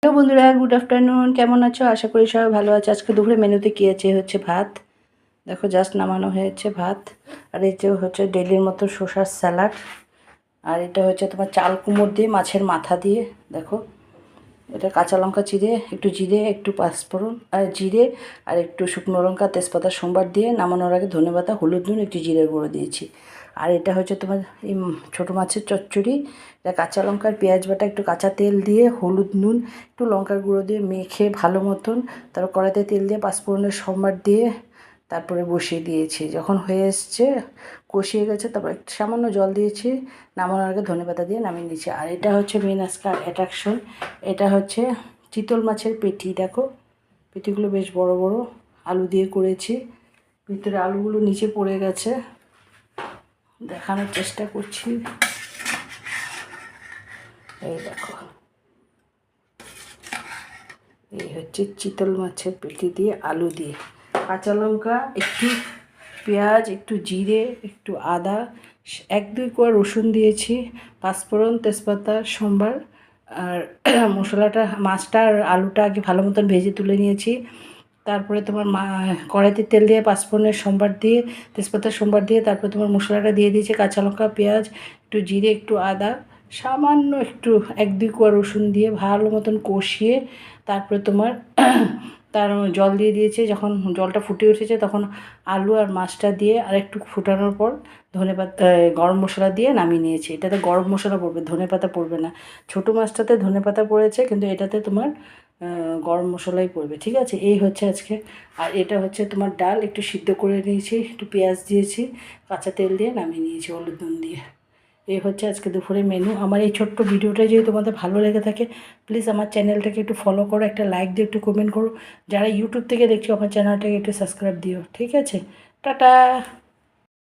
Hello বন্ধুরা, good afternoon. কেমন আছো? আশা করি সবাই ভালো আছে। আজকে দুপুরে মেনুতে কী আছে? হচ্ছে ভাত। দেখো জাস্ট নামানো হয়েছে ভাত। আর এই যে হচ্ছে ডেলির মতো শসার স্যালাড। আর এটা হচ্ছে তোমার চাল কুমড়ো দিয়ে মাছের মাথা দিয়ে। দেখো এটা কাঁচা লঙ্কা চিড়ে, একটু জিরে, একটু পাঁচফোড়ন আর জিরে আর একটু শুকনো লঙ্কা তেজপাতা সোমবার দিয়ে নামানোর আগে ধনেপাতা হলুদ নুন একটু জিরের গুঁড়ো দিয়েছি। আর এটা হচ্ছে তোমার এই ছোটো মাছের চচ্চড়ি। এটা কাঁচা লঙ্কার পেঁয়াজ বাটা একটু কাঁচা তেল দিয়ে হলুদ নুন একটু লঙ্কার গুঁড়ো দিয়ে মেখে ভালো মতন তারপর কড়াইতে তেল দিয়ে পাঁচফোড়নের সোমবার দিয়ে তারপরে বসিয়ে দিয়েছি। যখন হয়ে এসছে কষিয়ে গেছে তারপর একটু সামান্য জল দিয়েছি, নামানোর আগে ধনেপাতা দিয়ে নামিয়ে নিয়েছি। আর এটা হচ্ছে মেন আজকাল অ্যাট্রাকশন। এটা হচ্ছে চিতল মাছের পেটি। দেখো পেটিগুলো বেশ বড় বড়, আলু দিয়ে করেছি। ভিতরে আলুগুলো নিচে পড়ে গেছে, দেখানোর চেষ্টা করছি। এই দেখো, এই হচ্ছে চিতল মাছের পেটি দিয়ে আলু দিয়ে কাঁচা লঙ্কা একটু পেঁয়াজ একটু জিরে একটু আদা এক দুই কোয়া রসুন দিয়েছি, পাঁচফোড়ন তেজপাতা সোমবার। আর মশলাটা মাছটা আর আলুটা আগে ভালো মতন ভেজে তুলে নিয়েছি। তারপরে তোমার কড়াইতে তেল দিয়ে পাঁচফোড়নের সোমবার দিয়ে তেজপাতা সোমবার দিয়ে তারপর তোমার মশলাটা দিয়ে দিয়েছি, কাঁচা লঙ্কা পেঁয়াজ একটু জিরে একটু আদা সামান্য একটু এক দুই কোয়া রসুন দিয়ে ভালো মতন কষিয়ে তারপরে তোমার তার জল দিয়ে দিয়েছি। যখন জলটা ফুটে উঠেছে তখন আলু আর মাছটা দিয়ে আর একটু ফুটানোর পর ধনেপাতা গরম মশলা দিয়ে নামিয়ে নিয়েছি। এটাতে গরম মশলা পড়বে, ধনেপাতা পড়বে না। ছোটো মাছটাতে ধনেপাতা পড়েছে কিন্তু এটাতে তোমার গরম মশলাই পড়বে, ঠিক আছে? এই হচ্ছে আজকে। আর এটা হচ্ছে তোমার ডাল একটু সিদ্ধ করে নিয়েছি, একটু পেঁয়াজ দিয়েছি, কাঁচা তেল দিয়ে নামিয়ে নিয়েছি হলুদ নুন দিয়ে। এই হচ্ছে আজকে দুপুরে মেনু। আমার এই ছোট্ট ভিডিওটা যদি তোমাদের ভালো লেগে থাকে প্লিজ আমার চ্যানেলটাকে একটু ফলো করো, একটা লাইক দিয়ে একটু কমেন্ট করো। যারা ইউটিউব থেকে দেখছো আমার চ্যানেলটাকে একটু সাবস্ক্রাইব দিও, ঠিক আছে? টাটা।